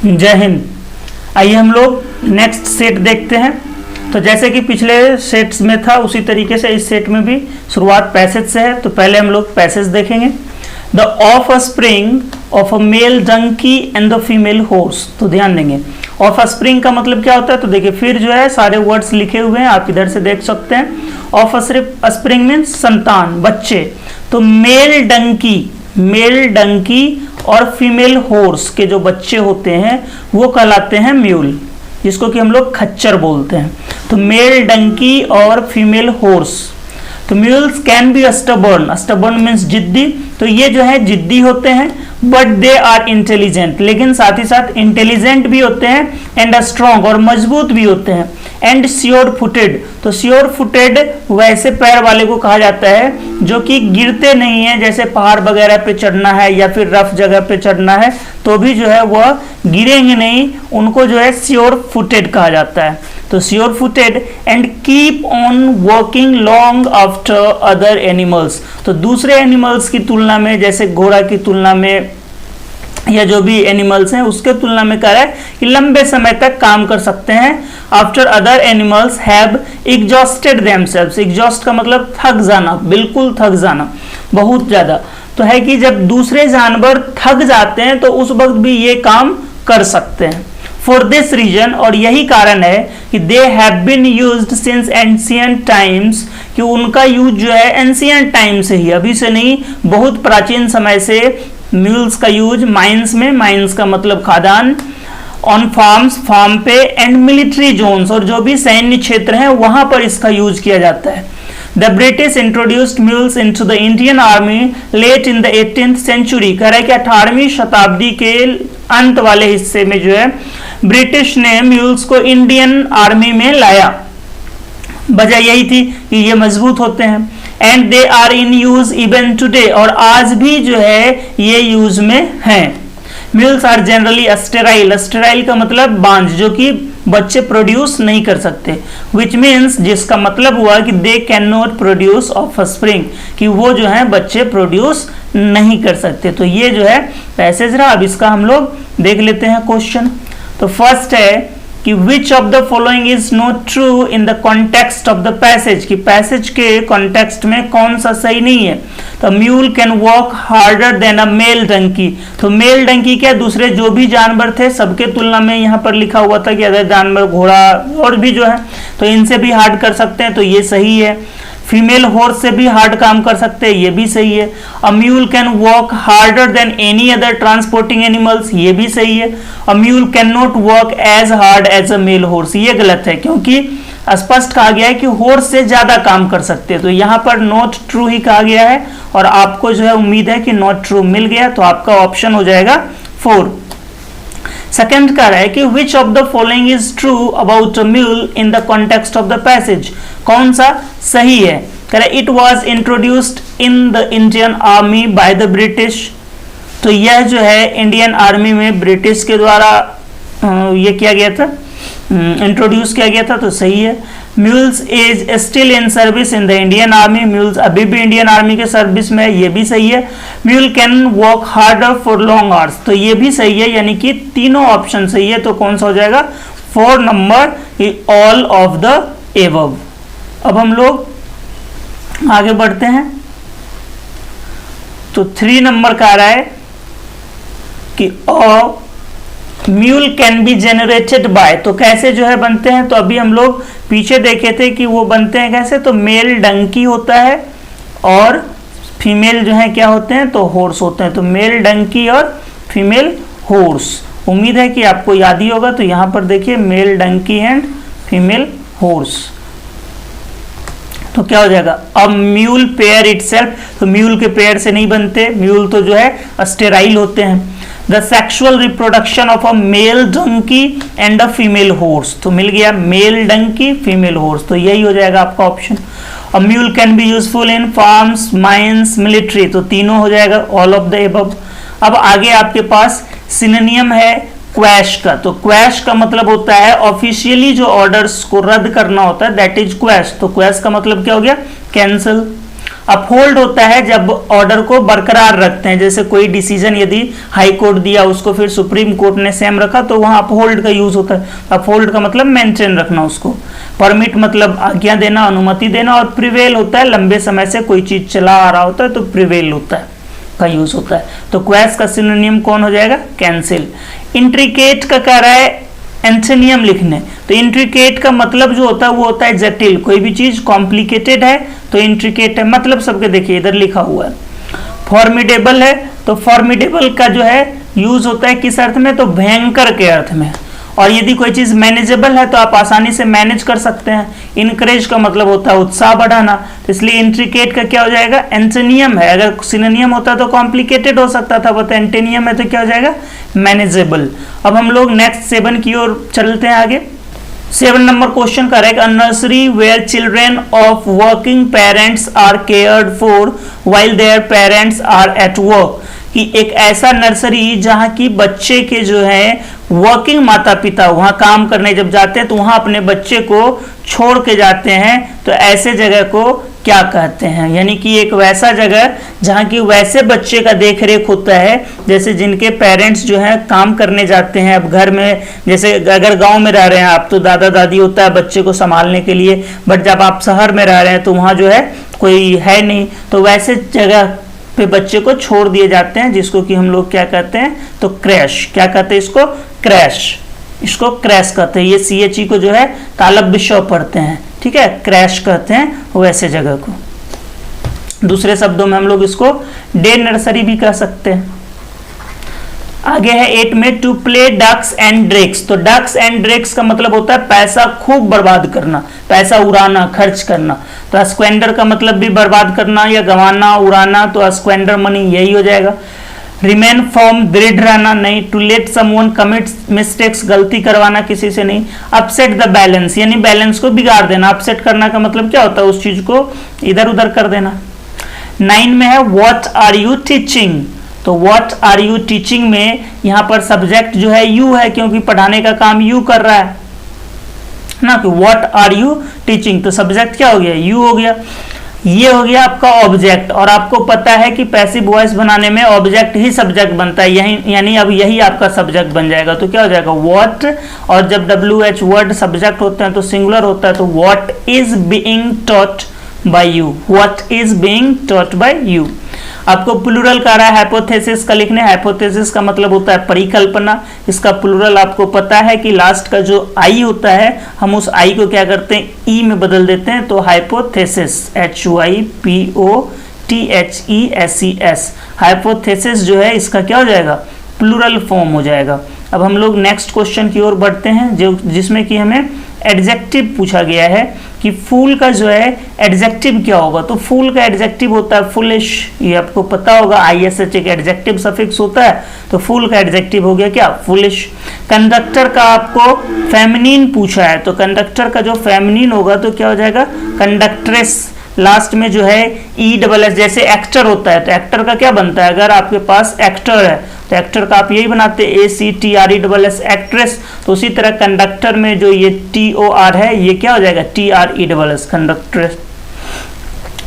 जय हिंद। आइए हम लोग नेक्स्ट सेट देखते हैं। तो जैसे कि पिछले सेट्स में था उसी तरीके से इस सेट में भी शुरुआत पैसेज से है। तो पहले हम लोग पैसेज देखेंगे। The of a spring of a male donkey and the female horse. तो ध्यान देंगे ऑफ अ स्प्रिंग का मतलब क्या होता है। तो देखिए फिर जो है सारे वर्ड्स लिखे हुए हैं, आप इधर से देख सकते हैं। ऑफ अ स्प्रिंग मीन्स संतान, बच्चे। तो मेल डंकी और फीमेल हॉर्स के जो बच्चे होते हैं वो कहलाते हैं म्यूल, जिसको कि हम लोग खच्चर बोलते हैं। तो मेल डंकी और फीमेल हॉर्स। तो mules can be stubborn means जिद्दी। तो ये जो है जिद्दी होते हैं, बट दे आर इंटेलिजेंट, लेकिन साथ ही साथ इंटेलिजेंट भी होते हैं, एंड स्ट्रॉन्ग और मजबूत भी होते हैं, एंड श्योर फुटेड। तो श्योर फुटेड वैसे पैर वाले को कहा जाता है जो कि गिरते नहीं है, जैसे पहाड़ वगैरह पे चढ़ना है या फिर रफ जगह पे चढ़ना है तो भी जो है वह गिरेंगे नहीं, उनको जो है श्योर फुटेड कहा जाता है। तो sure footed and keep on walking long after other animals. तो दूसरे एनिमल्स की तुलना में, जैसे घोड़ा की तुलना में या जो भी एनिमल्स हैं उसके तुलना में कह रहा है कि लंबे समय तक काम कर सकते हैं। After other animals have exhausted themselves. Exhaust का मतलब थक जाना, बिल्कुल थक जाना, बहुत ज्यादा। तो है कि जब दूसरे जानवर थक जाते हैं तो उस वक्त भी ये काम कर सकते हैं। फॉर दिस रीजन, और यही कारण है कि they have been used since ancient times, कि उनका यूज जो है एंशिएंट टाइम से ही, अभी से नहीं, बहुत प्राचीन समय से म्यूल्स का यूज माइंस में, माइंस का मतलब खादान, ऑन फार्म्स फार्म पे, एंड मिलिट्री जोन्स और जो भी सैन्य क्षेत्र हैं वहां पर इसका यूज किया जाता है। The British introduced mules into the Indian army late in the 18th century. कह रहा है कि 18वीं शताब्दी के अंत वाले हिस्से में जो है ब्रिटिश ने म्यूल्स को इंडियन आर्मी में लाया। वजह यही थी कि ये मजबूत होते हैं, and they are in use even today, और आज भी जो है ये यूज में हैं। Mules are generally sterile. Sterile का मतलब बांझ, जो कि बच्चे प्रोड्यूस नहीं कर सकते, विच मीन्स जिसका मतलब हुआ कि they can not produce of spring, कि वो जो है बच्चे प्रोड्यूस नहीं कर सकते। तो ये जो है पैसेज रहा। अब इसका हम लोग देख लेते हैं क्वेश्चन। तो फर्स्ट है कि which of the following is not true in the context of the passage, कि पैसेज के कॉन्टेक्स्ट में कौन सा सही नहीं है। तो mule can walk harder than a male donkey. तो मेल डंकी क्या, दूसरे जो भी जानवर थे सबके तुलना में यहाँ पर लिखा हुआ था कि अदर जानवर, घोड़ा और भी जो है, तो इनसे भी हार्ड कर सकते हैं, तो ये सही है। फीमेल हॉर्स से भी हार्ड काम कर सकते हैं, ये भी सही है। A mule can walk harder than any other transporting animals, ये भी सही है। A mule can not walk as hard as a male horse, ये गलत है, क्योंकि स्पष्ट कहा गया है कि हॉर्स से ज्यादा काम कर सकते हैं। तो यहाँ पर नॉट ट्रू ही कहा गया है, और आपको जो है उम्मीद है कि नॉट ट्रू मिल गया, तो आपका ऑप्शन हो जाएगा 4। सेकंड कह रहा है कि which of the following is true about a mule in the context of the passage, कौन सा सही है। कह रहा है it was introduced in the Indian army by the British. तो यह जो है इंडियन आर्मी में ब्रिटिश के द्वारा ये किया गया था, इंट्रोड्यूस किया गया था, तो सही है। Mules is still in service in the Indian army. Mules अभी भी इंडियन आर्मी के सर्विस में है, ये भी सही है। Mule can walk harder for long hours, तो ये भी सही है, यानी कि तीनों ऑप्शन सही है। तो कौन सा हो जाएगा 4 number, all of the above. अब हम लोग आगे बढ़ते हैं। तो 3 नंबर का आ रहा है कि mule can be generated by. तो कैसे जो है बनते हैं, तो अभी हम लोग पीछे देखे थे कि वो बनते हैं कैसे। तो मेल डंकी होता है और फीमेल जो है क्या होते हैं, तो हॉर्स होते हैं। तो मेल डंकी और फीमेल हॉर्स, उम्मीद है कि आपको याद ही होगा। तो यहां पर देखिए male donkey and female horse, तो क्या हो जाएगा अब म्यूल पेयर इटसेल्फ। तो म्यूल के पेयर से नहीं बनते, म्यूल तो जो है स्टेराइल होते हैं। The sexual reproduction of a male donkey and a female horse, तो मिल गया मेल डंकी फीमेल हॉर्स, तो यही हो जाएगा आपका option. A mule can be useful in farms mines military, तो तीनों हो जाएगा ऑल ऑफ द एबव। अब आगे आपके पास सिनोनियम है क्वैश का। तो क्वैश का मतलब होता है ऑफिशियली जो ऑर्डर्स को रद्द करना होता है, दैट इज क्वैश। तो क्वैश का मतलब क्या हो गया, कैंसिल। अपहोल्ड होता है जब ऑर्डर को बरकरार रखते हैं, जैसे कोई डिसीजन यदि हाई कोर्ट दिया उसको फिर सुप्रीम कोर्ट ने सेम रखा तो वहां अपहोल्ड का यूज होता है। अपहोल्ड का मतलब मेंटेन रखना उसको। परमिट मतलब आज्ञा देना, अनुमति देना, और प्रिवेल होता है लंबे समय से कोई चीज चला आ रहा होता है तो प्रिवेल होता है का यूज होता है। तो क्वैश का सिनोनिम कौन हो जाएगा? कैंसिल। इंट्रिकेट का कह रहा है एंथोनियम लिखने, तो इंट्रिकेट का मतलब जो होता है वो होता है जटिल। कोई भी चीज कॉम्प्लिकेटेड है तो इंट्रिकेट है। मतलब सबके देखिए इधर लिखा हुआ है। फॉर्मिडेबल है तो फॉर्मिडेबल का जो है यूज होता है किस अर्थ में? तो भयंकर के अर्थ में। और यदि कोई चीज मैनेजेबल है तो आप आसानी से मैनेज कर सकते हैं। इनकरेज का मतलब होता है उत्साह बढ़ाना, तो इसलिए इंट्रिकेट का क्या हो जाएगा? एंटोनियम है। अगर सिनोनियम होता तो कॉम्प्लिकेटेड हो सकता था, बट एंटोनियम है तो क्या हो जाएगा? मैनेजेबल। अब हम लोग नेक्स्ट 7 की ओर चलते हैं आगे। 7 number question correct. A nursery where children of working parents are cared for while their parents are at work, कि एक ऐसा नर्सरी जहां की बच्चे के जो है वर्किंग माता पिता वहां काम करने जब जाते हैं तो वहां अपने बच्चे को छोड़ के जाते हैं, तो ऐसे जगह को क्या कहते हैं? यानी कि एक वैसा जगह जहां की वैसे बच्चे का देख रेख होता है जैसे जिनके पेरेंट्स जो है काम करने जाते हैं। अब घर में जैसे अगर गांव में रह रहे हैं आप तो दादा दादी होता है बच्चे को संभालने के लिए, बट जब आप शहर में रह रहे हैं तो वहां जो है कोई है नहीं, तो वैसे जगह पे बच्चे को छोड़ दिए जाते हैं जिसको कि हम लोग क्या कहते हैं? तो क्रैश। क्या कहते हैं इसको? क्रैश। इसको क्रैश कहते हैं। ये CHE को जो है तालब विषय पढ़ते हैं, ठीक है? क्रैश कहते हैं वैसे जगह को। दूसरे शब्दों में हम लोग इसको डे नर्सरी भी कह सकते हैं। आगे है 8 में to play ducks and drakes. तो डक्स एंड ड्रेक्स का मतलब होता है पैसा खूब बर्बाद करना, पैसा उड़ाना, खर्च करना। तो स्क्वेंडर का मतलब भी बर्बाद करना या गंवाना, उड़ाना, तो स्क्वेंडर मनी यही हो जाएगा। रिमेन फॉर्म दृढ़ रहना नहीं। To let someone commit mistakes, गलती करवाना किसी से नहीं। अपसेट द बैलेंस यानी बैलेंस को बिगाड़ देना। अपसेट करना का मतलब क्या होता है? उस चीज को इधर उधर कर देना। 9 में है व्हाट आर यू टीचिंग। तो व्हाट आर यू टीचिंग में यहां पर सब्जेक्ट जो है यू है, क्योंकि पढ़ाने का काम यू कर रहा है ना, कि व्हाट आर यू टीचिंग, तो सब्जेक्ट क्या हो गया? यू हो गया। ये हो गया आपका ऑब्जेक्ट, और आपको पता है कि पैसिव वॉइस बनाने में ऑब्जेक्ट ही सब्जेक्ट बनता है, यही यानी अब यही आपका सब्जेक्ट बन जाएगा। तो क्या हो जाएगा? व्हाट, और जब WH वर्ड सब्जेक्ट होते हैं तो सिंगुलर होता है, तो what is being taught by you. What is being taught by you. आपको प्लूरल का रहा है हाइपोथेसिस का लिखने। हाइपोथेसिस का मतलब होता है परिकल्पना। इसका प्लूरल आपको पता है कि लास्ट का जो आई होता है हम उस आई को क्या करते हैं? ई में बदल देते हैं, तो हाइपोथेसिस HYPOTHESES। हाइपोथेसिस जो है इसका क्या हो जाएगा? प्लूरल फॉर्म हो जाएगा। अब हम लोग नेक्स्ट क्वेश्चन की ओर बढ़ते हैं जो जिसमें कि हमें एडजेक्टिव पूछा गया है कि फूल का जो है एडजेक्टिव क्या होगा। तो फूल का एडजेक्टिव होता है फुलिश, ये आपको पता होगा। ISH एक एडजेक्टिव सफिक्स होता है, तो फूल का एडजेक्टिव हो गया क्या? फुलिश। कंडक्टर का आपको फेमिनिन पूछा है, तो कंडक्टर का जो फेमिनिन होगा तो क्या हो जाएगा? कंडक्ट्रेस। लास्ट में जो है ESS, जैसे एक्टर होता है तो एक्टर का क्या बनता है? अगर आपके पास एक्टर है तो एक्टर का आप यही बनाते हैं ACTRESS, एक्ट्रेस। तो उसी तरह कंडक्टर में जो ये TOR है ये क्या हो जाएगा? TRESS, कंडक्ट्रेस।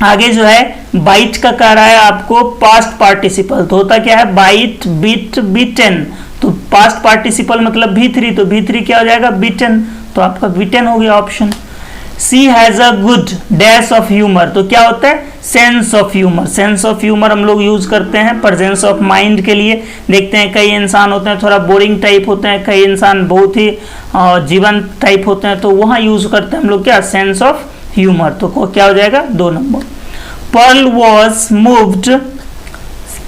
आगे जो है बाइट का कह रहा है आपको पास्ट पार्टिसिपल, तो होता क्या है? Bite, beat, beaten. तो पास्ट पार्टिसिपल मतलब B3, तो B3 क्या हो जाएगा? बीटन। तो आपका बीटन हो गया option. She has a good dash of humour, तो क्या होता है? Sense of humour. Sense of humour हम लोग यूज करते हैं प्रेजेंस ऑफ माइंड के लिए। देखते हैं कई इंसान होते हैं थोड़ा बोरिंग टाइप होते हैं, कई इंसान बहुत ही जीवंत टाइप होते हैं, तो वहां यूज करते हैं हम लोग क्या? Sense of humour. तो क्या हो जाएगा? 2 number. Pearl was moved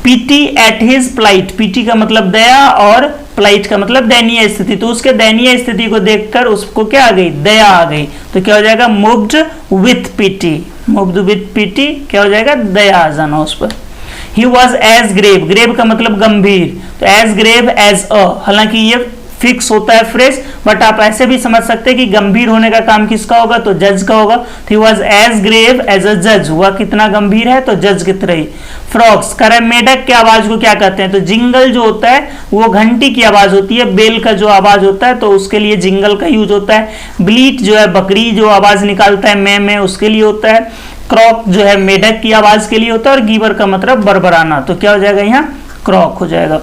pity at his plight. Pity का मतलब दया और प्लाइट का मतलब दयनीय स्थिति, तो उसके दयनीय स्थिति को देखकर उसको क्या आ गई? दया आ गई। तो क्या हो जाएगा? Moved with pity. Moved with pity क्या हो जाएगा? दया आ जाना उस पर। He was as grave. Grave का मतलब गंभीर, तो एज ग्रेव एज अ, हालांकि ये फिक्स होता है फ्रेज, बट आप ऐसे भी समझ सकते हैं कि गंभीर होने का काम किसका होगा? तो जज का होगा। He was as grave as a जज, हुआ कितना गंभीर है? तो जज की तरह ही। फ्रॉक्स कर मेढक की आवाज को क्या कहते हैं? तो जिंगल जो होता है वो घंटी की आवाज होती है, बेल का जो आवाज होता है तो उसके लिए जिंगल का यूज होता है। ब्लीट जो है बकरी जो आवाज निकालता है मैं उसके लिए होता है। क्रॉक जो है मेढक की आवाज के लिए होता है और गीवर का मतलब बरबराना, तो क्या हो जाएगा यहाँ क्रॉक हो जाएगा।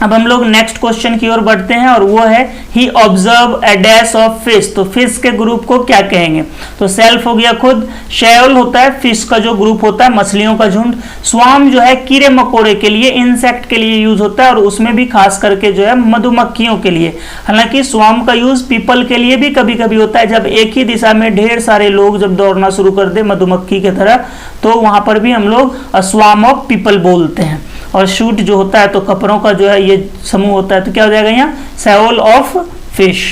अब हम लोग नेक्स्ट क्वेश्चन की ओर बढ़ते हैं और वो है ही observe a dash of fish. तो फिश के ग्रुप को क्या कहेंगे? तो सेल्फ हो गया खुद, शेल होता है फिश का जो ग्रुप होता है मछलियों का झुंड, स्वार्म जो है कीड़े मकोड़े के लिए, इंसेक्ट के लिए यूज होता है और उसमें भी खास करके जो है मधुमक्खियों के लिए। हालांकि स्वार्म का यूज पीपल के लिए भी कभी कभी होता है, जब एक ही दिशा में ढेर सारे लोग जब दौड़ना शुरू कर दे मधुमक्खी की तरह, तो वहां पर भी हम लोग स्वार्म ऑफ पीपल बोलते हैं। और शूट जो होता है तो कपड़ों का जो है ये समूह होता है, तो क्या हो जाएगा यहाँ सेवल ऑफ फिश।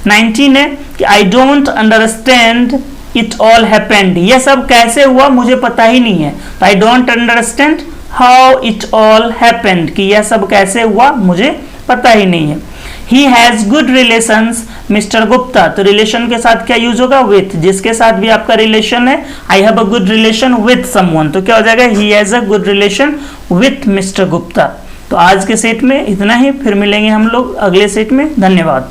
19 है कि I don't understand it all happened. ये सब कैसे हुआ मुझे पता ही नहीं है, तो I don't understand how it all happened, कि यह सब कैसे हुआ मुझे पता ही नहीं है। He has good relations mister Gupta, तो रिलेशन के साथ क्या यूज होगा विथ, जिसके साथ भी आपका रिलेशन है, I have a good relation with someone, तो क्या हो जाएगा he has a good relation with mister Gupta. तो आज के सेट में इतना ही, फिर मिलेंगे हम लोग अगले सेट में। धन्यवाद।